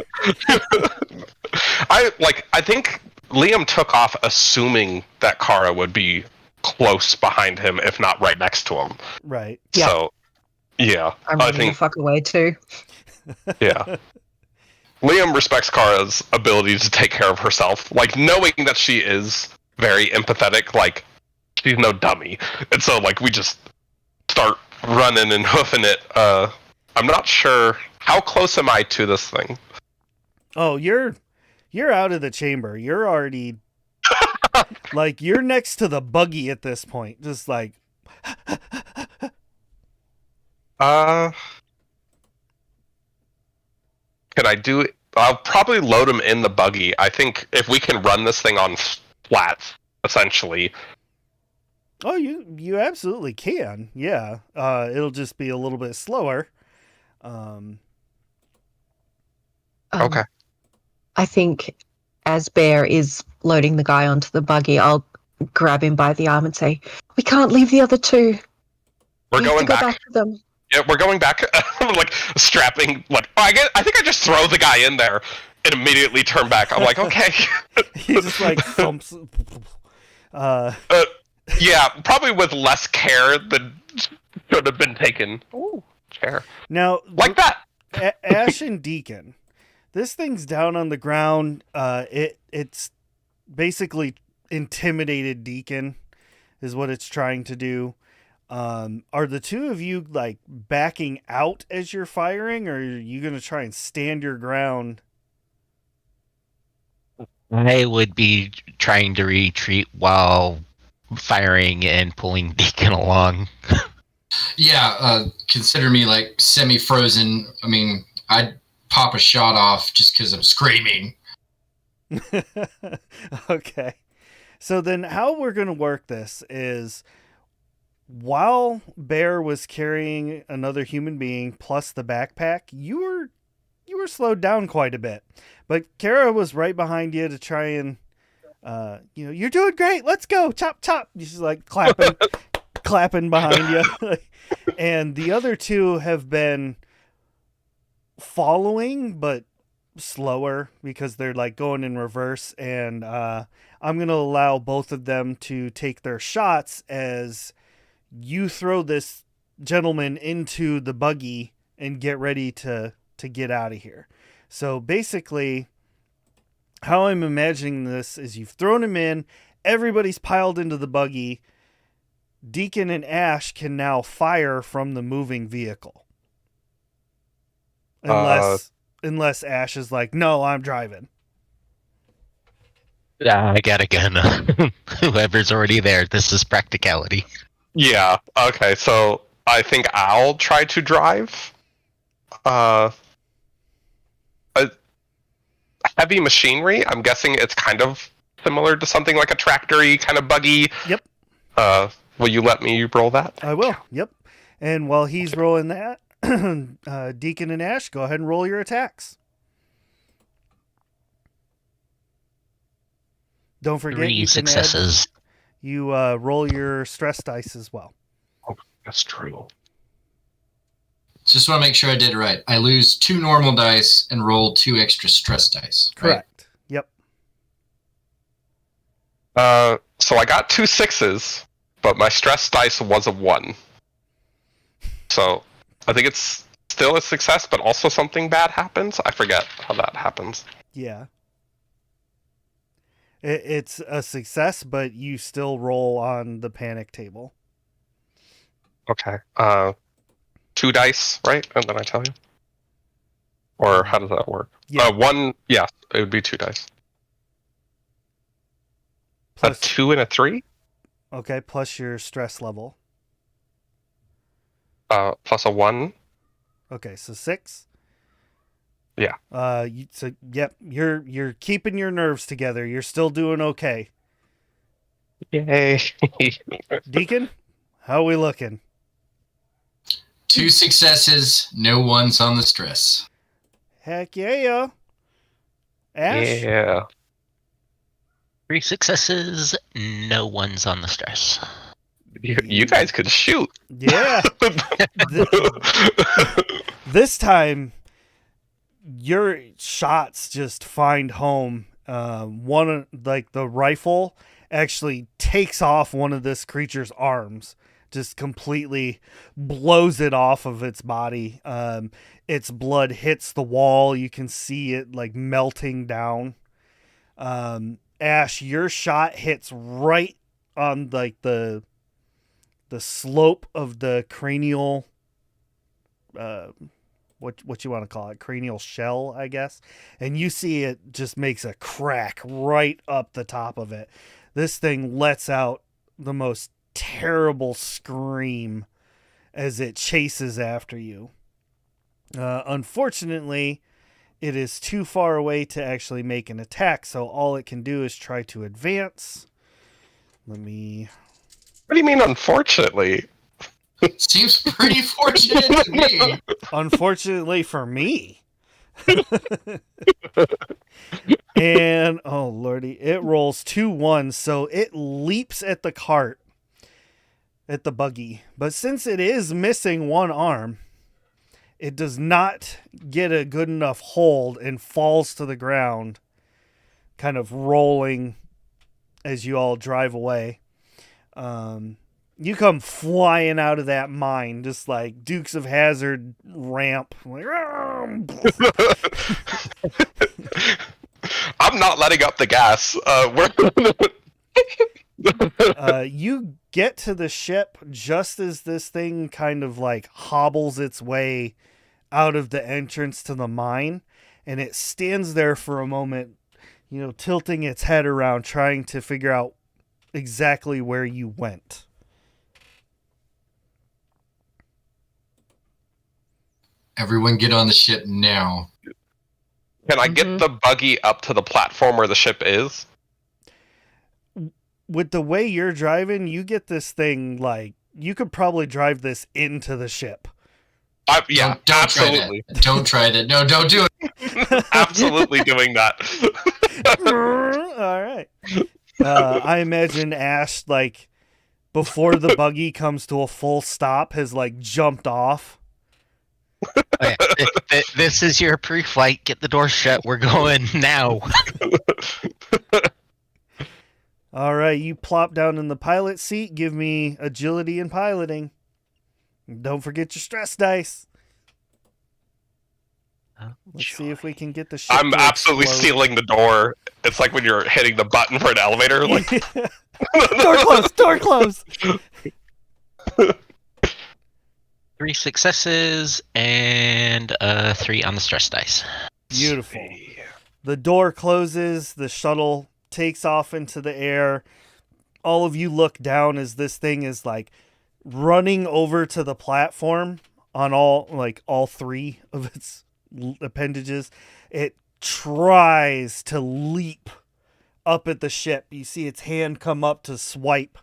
I think Liam took off assuming that Kara would be close behind him, if not right next to him. Right. Yeah. So, yeah, I'm I running the think fuck away too. yeah. Liam respects Kara's ability to take care of herself, like knowing that she is very empathetic. Like she's no dummy, and so like we just start running and hoofing it. I'm not sure how close am I to this thing. Oh, you're out of the chamber. You're already like you're next to the buggy at this point. Just like Can I do it? I'll probably load him in the buggy. I think if we can run this thing on flats, essentially. oh, you absolutely can. Yeah. It'll just be a little bit slower. Okay. I think as Bear is loading the guy onto the buggy, I'll grab him by the arm and say, "We can't leave the other two. We're We have going to go back. back to them." Yeah, we're going back. Like strapping. Like I think I just throw the guy in there and immediately turn back. I'm like, okay. He just like thumps. Yeah, probably with less care than should have been taken. Ooh, chair. Now, Like that. Ash and Deacon, this thing's down on the ground. It's basically intimidated Deacon, is what it's trying to do. Are the two of you like backing out as you're firing, or are you going to try and stand your ground? I would be trying to retreat while firing and pulling Deacon along. Yeah, consider me like semi-frozen. I mean, I'd pop a shot off just because I'm screaming. Okay. So then how we're going to work this is while Bear was carrying another human being plus the backpack, you were slowed down quite a bit. But Kara was right behind you to try and You're doing great. Let's go. Chop, chop. She's like clapping behind you. And the other two have been following, but slower because they're like going in reverse. And I'm going to allow both of them to take their shots as you throw this gentleman into the buggy and get ready to get out of here. So basically, how I'm imagining this is you've thrown him in, everybody's piled into the buggy. Deacon and Ash can now fire from the moving vehicle. Unless Ash is like, no, I'm driving. I got a gun. Whoever's already there, this is practicality. Yeah. Okay. So I think I'll try to drive. Heavy machinery. I'm guessing it's kind of similar to something like a tractor-y kind of buggy. Yep. Will you let me roll that? I will. Yep. And while he's rolling that, Deacon and Ash, go ahead and roll your attacks. Don't forget 3 successes. You roll your stress dice as well. Oh, that's true. Just want to make sure I did it right. I lose 2 normal dice and roll 2 extra stress dice. Right? Correct. Yep. So I got 2 6s, but my stress dice was a 1. So I think it's still a success, but also something bad happens. I forget how that happens. Yeah. It's a success, but you still roll on the panic table. Okay. 2 dice, right? And then I tell you? Or how does that work? Yeah. 1, yeah, it would be 2 dice. Plus, a 2 and a 3? Okay, plus your stress level. Plus a 1? Okay, so 6. Yeah. Yep, you're keeping your nerves together. You're still doing okay. Yay. Deacon, how are we looking? 2 successes, no ones on the stress. Heck yeah. Ash? Yeah. 3 successes, no one's on the stress. You guys could shoot. Yeah. This time, your shots just find home. One, like the rifle, actually takes off one of this creature's arms, just completely blows it off of its body. Its blood hits the wall. You can see it like melting down. Ash, your shot hits right on like the slope of the cranial, what you want to call it, cranial shell, I guess. And you see it just makes a crack right up the top of it. This thing lets out the most terrible scream as it chases after you. Unfortunately, it is too far away to actually make an attack, so all it can do is try to advance. What do you mean, unfortunately? Seems pretty fortunate to me. Unfortunately for me. And, oh lordy, it rolls 2 1s, so it leaps at the cart, at the buggy. But since it is missing one arm, it does not get a good enough hold and falls to the ground, kind of rolling as you all drive away. You come flying out of that mine, just like Dukes of Hazzard ramp. Like, I'm not letting up the gas. you get to the ship just as this thing kind of like hobbles its way out of the entrance to the mine, and it stands there for a moment, tilting its head around, trying to figure out exactly where you went. Everyone get on the ship now. Can I get the buggy up to the platform where the ship is? With the way you're driving, you get this thing, like, you could probably drive this into the ship. Yeah, don't absolutely. Try that. Don't try that. No, don't do it. Absolutely doing that. All right. I imagine Ash, like, before the buggy comes to a full stop, has, like, jumped off. Okay. This is your pre-flight. Get the door shut. We're going now. All right, you plop down in the pilot seat. Give me agility and piloting. Don't forget your stress dice. Let's see if we can get the ship. I'm to absolutely explode. sealing the door. It's like when you're hitting the button for an elevator. Like, Door closed. Door closed. 3 successes and 3 on the stress dice. Beautiful. The door closes. The shuttle takes off into the air. All of you look down as this thing is like running over to the platform on all 3 of its appendages. It tries to leap up at the ship. You see its hand come up to swipe,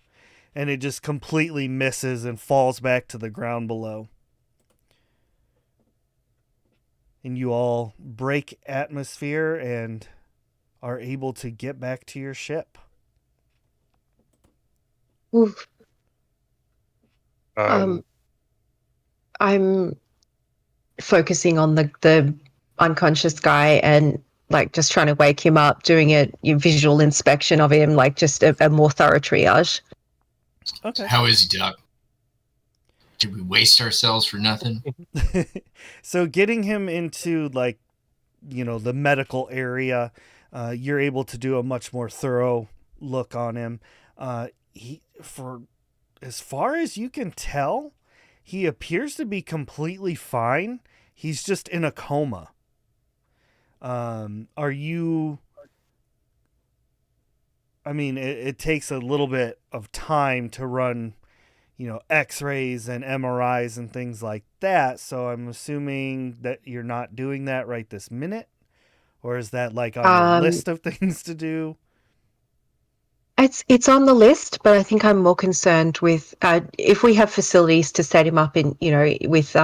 and it just completely misses and falls back to the ground below. And you all break atmosphere and are able to get back to your ship. Oof. um, I'm focusing on the unconscious guy and like just trying to wake him up, doing a visual inspection of him, like just a more thorough triage. Okay. How is he, Doc? Did we waste ourselves for nothing? So getting him into the medical area, you're able to do a much more thorough look on him. For as far as you can tell, he appears to be completely fine. He's just in a coma. Are you... I mean, it takes a little bit of time to run, x-rays and MRIs and things like that. So I'm assuming that you're not doing that right this minute? Or is that like on your list of things to do? It's on the list, but I think I'm more concerned with if we have facilities to set him up in, with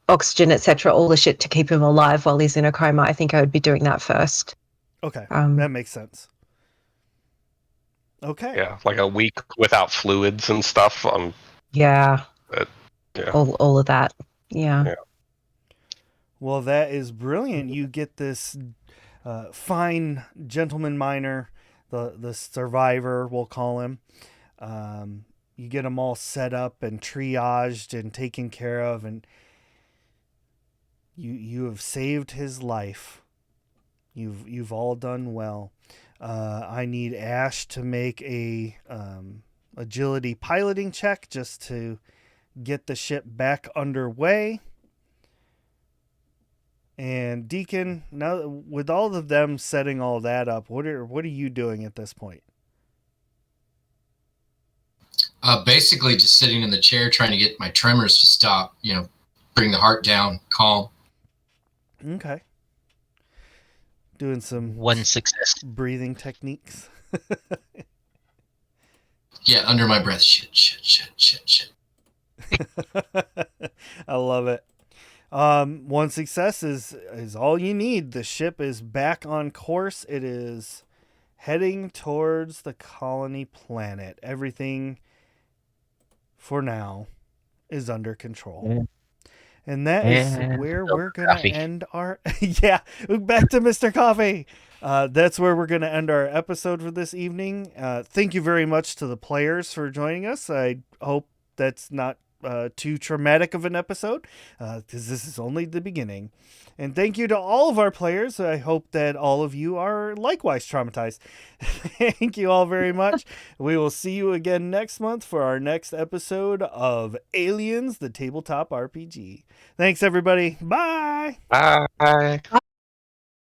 oxygen, etc., all the shit to keep him alive while he's in a coma. I think I would be doing that first. Okay, that makes sense. Okay. yeah, like a week without fluids and stuff. Yeah. Yeah. All of that. Yeah. Yeah. Well, that is brilliant. You get this fine gentleman miner, the survivor, we'll call him. You get him all set up and triaged and taken care of, and you have saved his life. You've all done well. I need Ash to make a agility piloting check just to get the ship back underway. And Deacon, now with all of them setting all that up, what are you doing at this point? Basically just sitting in the chair trying to get my tremors to stop, bring the heart down, calm. Okay. Doing some 1 success. breathing techniques. Yeah, under my breath. Shit. I love it. 1 success is all you need. The ship is back on course. It is heading towards the colony planet. Everything, for now, is under control. Yeah. And that is where we're going to end our... yeah, back to Mr. Coffee. That's where we're going to end our episode for this evening. Thank you very much to the players for joining us. I hope that's not too traumatic of an episode, because this is only the beginning. And thank you to all of our players. I hope that all of you are likewise traumatized. Thank you all very much. We will see you again next month for our next episode of Aliens, the Tabletop RPG. Thanks, everybody. Bye. Bye.